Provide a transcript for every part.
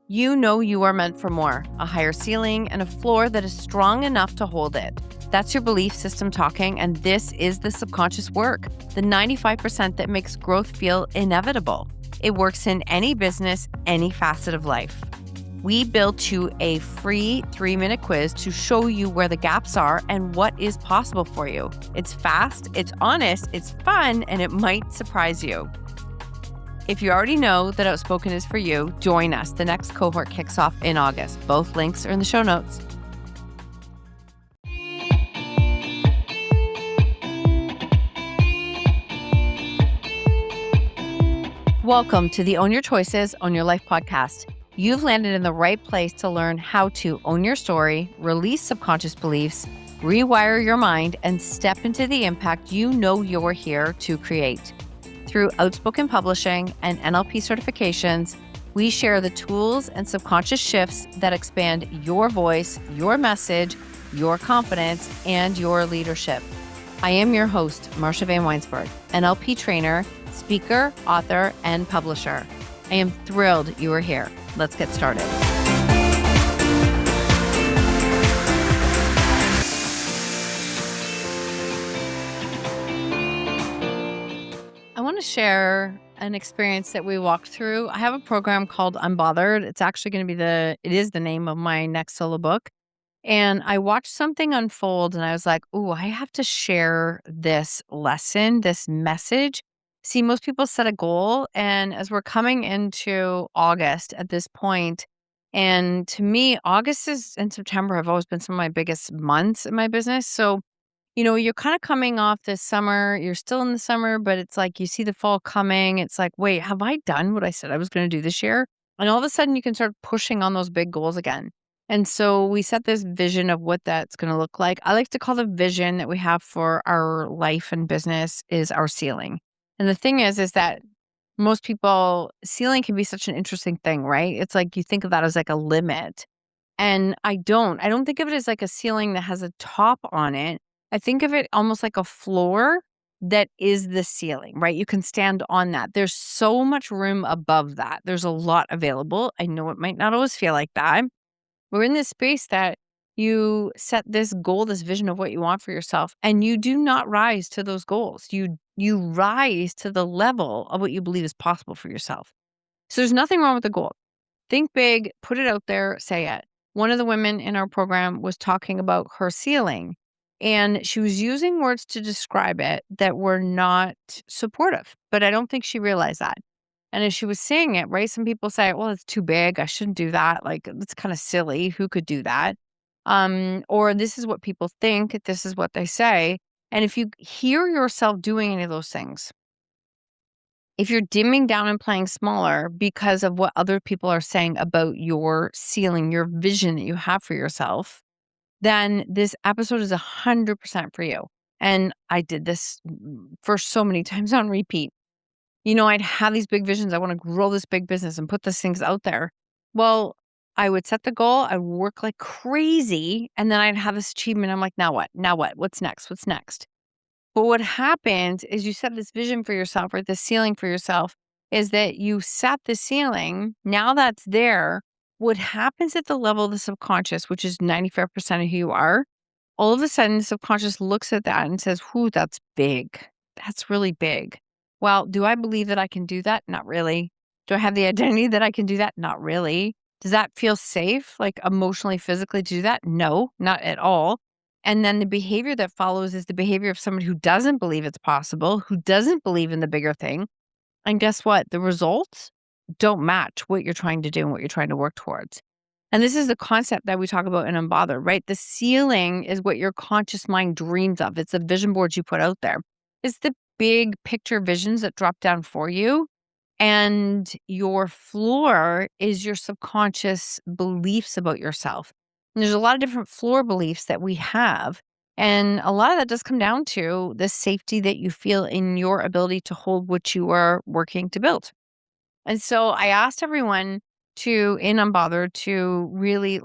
You know you are meant for more, a higher ceiling, and a floor that is strong enough to hold it. That's your belief system talking, and this is the subconscious work, the 95% that makes growth feel inevitable. It works in any business, any facet of life. We built you a free 3-minute quiz to show you where the gaps are and what is possible for you. It's fast, it's honest, it's fun, and it might surprise you. If you already know that Outspoken is for you, join us. The next cohort kicks off in August. Both links are in the show notes. Welcome to the Own Your Choices, Own Your Life podcast. You've landed in the right place to learn how to own your story, release subconscious beliefs, rewire your mind, and step into the impact you know you're here to create. Through Outspoken Publishing and NLP certifications, we share the tools and subconscious shifts that expand your voice, your message, your confidence, and your leadership. I am your host, Marsha Vanwynsberghe, NLP trainer, speaker, author, and publisher. I am thrilled you are here. Let's get started. I want to share an experience that we walked through. I have a program called Unbothered. It's actually going to be it is the name of my next solo book. And I watched something unfold and I was like, oh, I have to share this lesson, this message. See, most people set a goal. And as we're coming into August at this point, and to me, August and September have always been some of my biggest months in my business. So you're kind of coming off this summer. You're still in the summer, but it's like you see the fall coming. It's like, wait, have I done what I said I was going to do this year? And all of a sudden, you can start pushing on those big goals again. And so we set this vision of what that's going to look like. I like to call the vision that we have for our life and business is our ceiling. And the thing is that most people, ceiling can be such an interesting thing, right? It's like you think of that as like a limit. And I don't think of it as like a ceiling that has a top on it. I think of it almost like a floor that is the ceiling, right? You can stand on that. There's so much room above that. There's a lot available. I know it might not always feel like that. We're in this space that you set this goal, this vision of what you want for yourself, and you do not rise to those goals. You rise to the level of what you believe is possible for yourself. So there's nothing wrong with the goal. Think big, put it out there, say it. One of the women in our program was talking about her ceiling, and she was using words to describe it that were not supportive, but I don't think she realized that. And as she was saying it, right, some people say, well, it's too big. I shouldn't do that. Like, it's kind of silly. Who could do that? Or this is what people think. This is what they say. And if you hear yourself doing any of those things, if you're dimming down and playing smaller because of what other people are saying about your ceiling, your vision that you have for yourself, then this episode is 100% for you. And I did this for so many times on repeat. I'd have these big visions. I want to grow this big business and put these things out there. Well, I would set the goal. I'd work like crazy. And then I'd have this achievement. I'm like, now what? Now what? What's next? What's next? But what happens is you set this vision for yourself or this ceiling for yourself is that you set the ceiling. Now that's there. What happens at the level of the subconscious, which is 95% of who you are, all of a sudden the subconscious looks at that and says, whoo, that's big. That's really big. Well, do I believe that I can do that? Not really. Do I have the identity that I can do that? Not really. Does that feel safe, like emotionally, physically to do that? No, not at all. And then the behavior that follows is the behavior of someone who doesn't believe it's possible, who doesn't believe in the bigger thing. And guess what? The results don't match what you're trying to do and what you're trying to work towards. And this is the concept that we talk about in Unbothered, right? The ceiling is what your conscious mind dreams of. It's the vision boards you put out there. It's the big picture visions that drop down for you. And your floor is your subconscious beliefs about yourself. And there's a lot of different floor beliefs that we have. And a lot of that does come down to the safety that you feel in your ability to hold what you are working to build. And so I asked everyone in Unbothered to really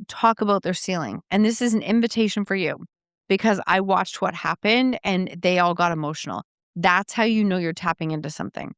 talk about their ceiling. And this is an invitation for you because I watched what happened and they all got emotional. That's how you know you're tapping into something.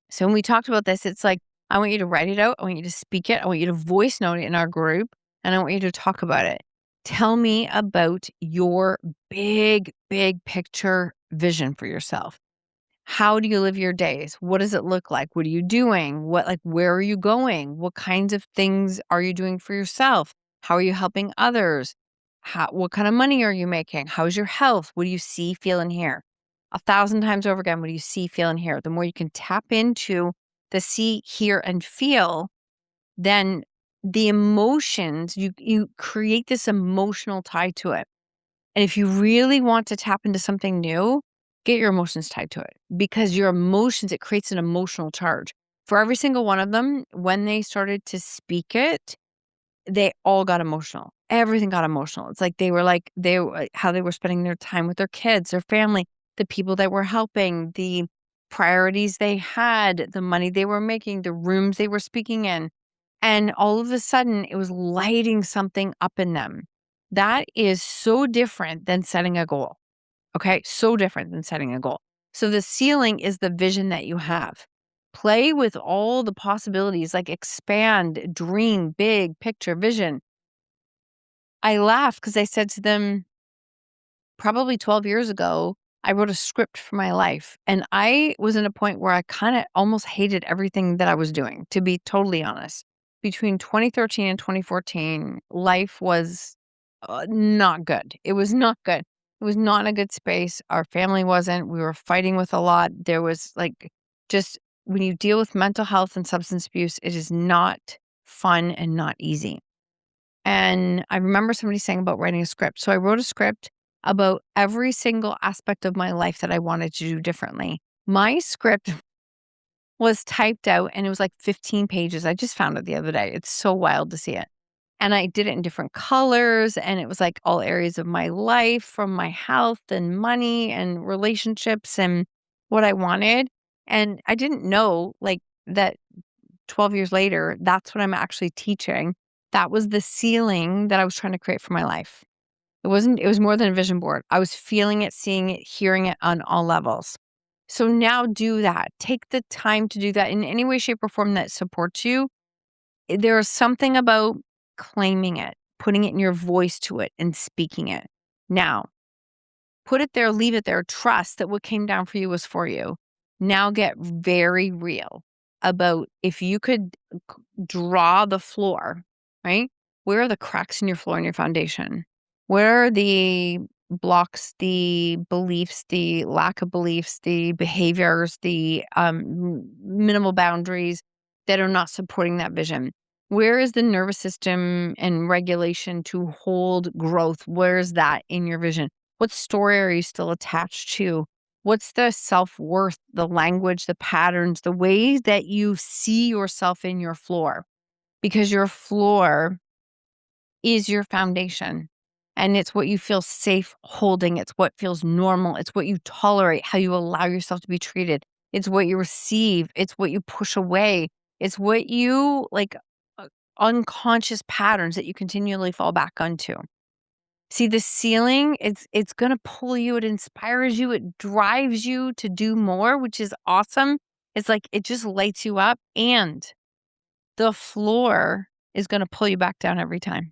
So when we talked about this, it's like, I want you to write it out. I want you to speak it. I want you to voice note it in our group, and I want you to talk about it. Tell me about your big, big picture vision for yourself. How do you live your days? What does it look like? What are you doing? Where are you going? What kinds of things are you doing for yourself? How are you helping others? What kind of money are you making? How's your health? What do you see, feel, and hear? 1,000 times over again, what do you see, feel, and hear? The more you can tap into the see, hear, and feel, then the emotions, you create this emotional tie to it. And if you really want to tap into something new, get your emotions tied to it, because your emotions, it creates an emotional charge. For every single one of them, when they started to speak it, they all got emotional. Everything got emotional. It's like how they were spending their time with their kids, their family, the people that were helping, the priorities they had, the money they were making, the rooms they were speaking in. And all of a sudden, it was lighting something up in them. That is so different than setting a goal. Okay. So different than setting a goal. So the ceiling is the vision that you have. Play with all the possibilities, like expand, dream, big picture vision. I laugh because I said to them, probably 12 years ago, I wrote a script for my life. And I was in a point where I kind of almost hated everything that I was doing, to be totally honest. Between 2013 and 2014, life was not good. It was not good. It was not in a good space. Our family wasn't. We were fighting with a lot. There was just when you deal with mental health and substance abuse, it is not fun and not easy. And I remember somebody saying about writing a script. So I wrote a script about every single aspect of my life that I wanted to do differently. My script was typed out and it was like 15 pages. I just found it the other day. It's so wild to see it. And I did it in different colors, and it was like all areas of my life, from my health and money and relationships and what I wanted. And I didn't know that 12 years later, that's what I'm actually teaching. That was the ceiling that I was trying to create for my life. It was more than a vision board. I was feeling it, seeing it, hearing it on all levels. So now do that. Take the time to do that in any way, shape, or form that supports you. There is something about claiming it, putting it in your voice to it, and speaking it. Now, put it there, leave it there, trust that what came down for you was for you. Now get very real about if you could draw the floor, right? Where are the cracks in your floor and your foundation? Where are the blocks, the beliefs, the lack of beliefs, the behaviors, the minimal boundaries that are not supporting that vision? Where is the nervous system and regulation to hold growth? Where is that in your vision? What story are you still attached to? What's the self-worth, the language, the patterns, the ways that you see yourself in your floor? Because your floor is your foundation. And it's what you feel safe holding. It's what feels normal. It's what you tolerate, how you allow yourself to be treated. It's what you receive. It's what you push away. It's what you unconscious patterns that you continually fall back onto. See, the ceiling, it's gonna pull you, it inspires you, it drives you to do more, which is awesome. It's like it just lights you up, and the floor is gonna pull you back down every time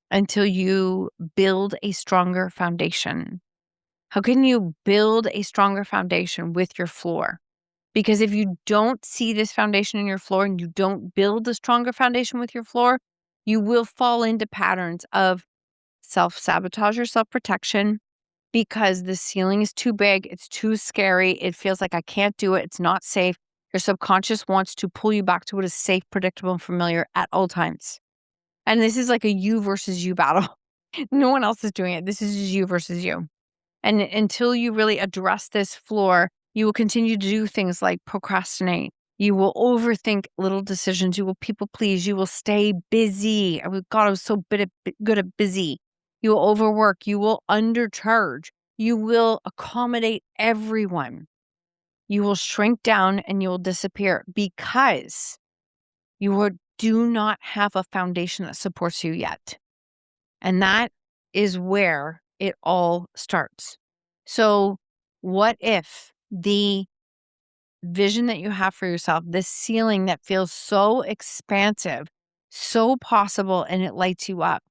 until you build a stronger foundation. How can you build a stronger foundation with your floor? Because if you don't see this foundation in your floor and you don't build a stronger foundation with your floor, you will fall into patterns of self-sabotage or self-protection because the ceiling is too big, it's too scary, it feels like I can't do it, it's not safe. Your subconscious wants to pull you back to what is safe, predictable, and familiar at all times. And this is like a you versus you battle. No one else is doing it. This is just you versus you. And until you really address this floor, you will continue to do things like procrastinate. You will overthink little decisions. You will people please. You will stay busy. God, I was so good at busy. You will overwork. You will undercharge. You will accommodate everyone. You will shrink down and you will disappear because do not have a foundation that supports you yet. And that is where it all starts. So, what if the vision that you have for yourself, this ceiling that feels so expansive, so possible, and it lights you up.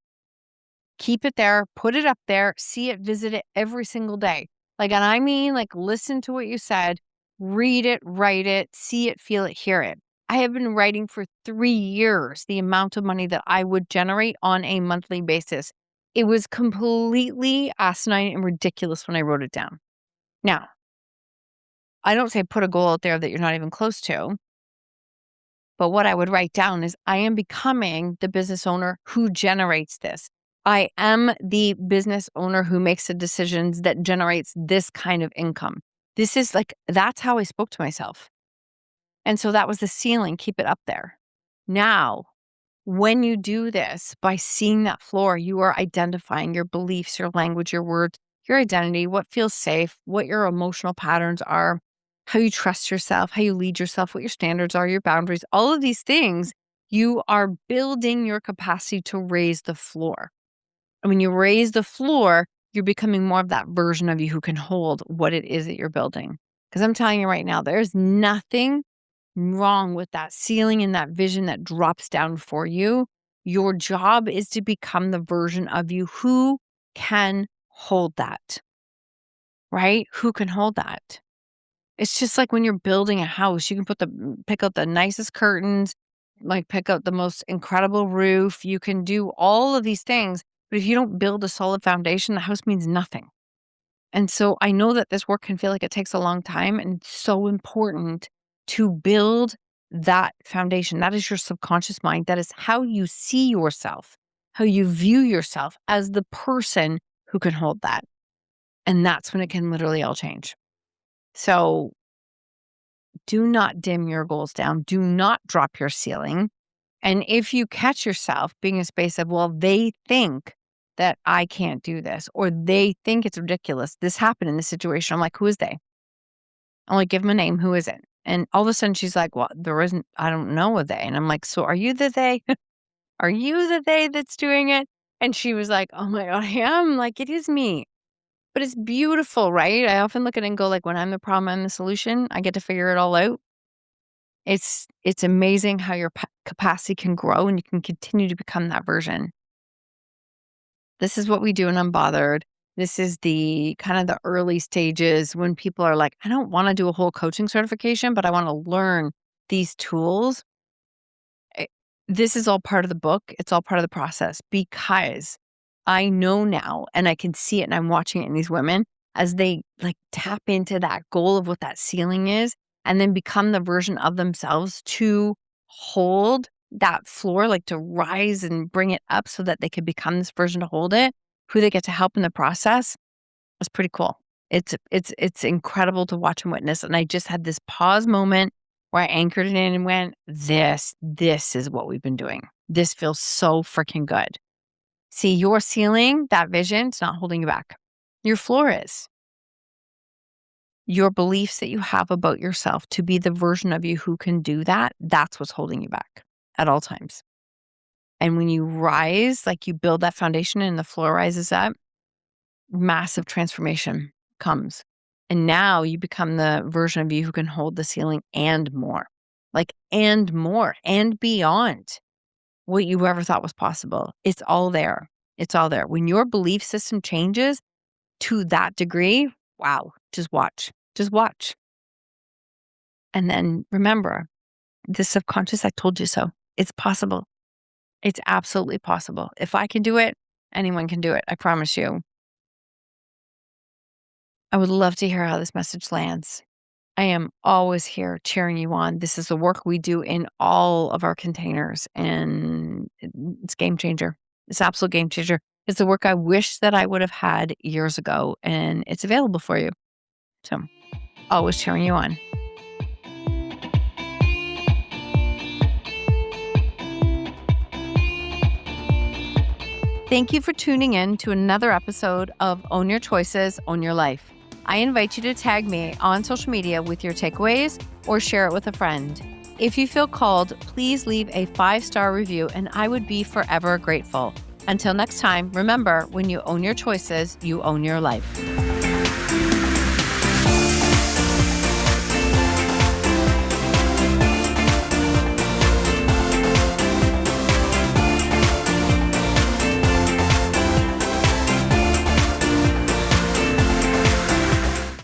Keep it there, put it up there, see it, visit it every single day. Like, and I mean, like, listen to what you said, read it, write it, see it, feel it, hear it. I have been writing for 3 years the amount of money that I would generate on a monthly basis. It was completely asinine and ridiculous when I wrote it down. Now, I don't say put a goal out there that you're not even close to, but what I would write down is I am becoming the business owner who generates this. I am the business owner who makes the decisions that generates this kind of income. This is like, that's how I spoke to myself. And so that was the ceiling, keep it up there. Now, when you do this, by seeing that floor, you are identifying your beliefs, your language, your words, your identity, what feels safe, what your emotional patterns are, how you trust yourself, how you lead yourself, what your standards are, your boundaries, all of these things, you are building your capacity to raise the floor. And when you raise the floor, you're becoming more of that version of you who can hold what it is that you're building. Because I'm telling you right now, there's nothing wrong with that ceiling and that vision that drops down for you. Your job is to become the version of you who can hold that, right? Who can hold that? It's just like when you're building a house, you can pick out the nicest curtains, like pick out the most incredible roof. You can do all of these things, but if you don't build a solid foundation, the house means nothing. And so I know that this work can feel like it takes a long time, and it's so important to build that foundation. That is your subconscious mind. That is how you see yourself, how you view yourself as the person who can hold that. And that's when it can literally all change. So do not dim your goals down. Do not drop your ceiling. And if you catch yourself being in a space of, well, they think that I can't do this, or they think it's ridiculous. This happened in this situation. I'm like, who is they? I'm like, give them a name. Who is it? And all of a sudden she's like, well, there isn't, I don't know a they. And I'm like, so are you the they? Are you the they that's doing it? And she was like, oh my God, I am. Like, it is me. But it's beautiful, right? I often look at it and go, like, when I'm the problem, I'm the solution. I get to figure it all out. It's amazing how your capacity can grow and you can continue to become that version. This is what we do in Unbothered. This is the kind of the early stages when people are like, I don't want to do a whole coaching certification, but I want to learn these tools. This is all part of the book. It's all part of the process because I know now and I can see it and I'm watching it in these women as they like tap into that goal of what that ceiling is and then become the version of themselves to hold that floor, like to rise and bring it up so that they can become this version to hold it, who they get to help in the process. It's pretty cool. It's incredible to watch and witness. And I just had this pause moment where I anchored it in and went, this is what we've been doing. This feels so freaking good. See, your ceiling, that vision, it's not holding you back. Your floor is. Your beliefs that you have about yourself to be the version of you who can do that, that's what's holding you back at all times. And when you rise, like you build that foundation and the floor rises up, massive transformation comes. And now you become the version of you who can hold the ceiling and more, like, and more and beyond what you ever thought was possible. It's all there. It's all there. When your belief system changes to that degree, wow, just watch. Just watch. And then remember, the subconscious, I told you so. It's possible. It's absolutely possible. If I can do it, anyone can do it. I promise you. I would love to hear how this message lands. I am always here cheering you on. This is the work we do in all of our containers, and it's game changer. It's absolute game changer. It's the work I wish that I would have had years ago, and it's available for you. So, always cheering you on. Thank you for tuning in to another episode of Own Your Choices, Own Your Life. I invite you to tag me on social media with your takeaways or share it with a friend. If you feel called, please leave a 5-star review and I would be forever grateful. Until next time, remember, when you own your choices, you own your life.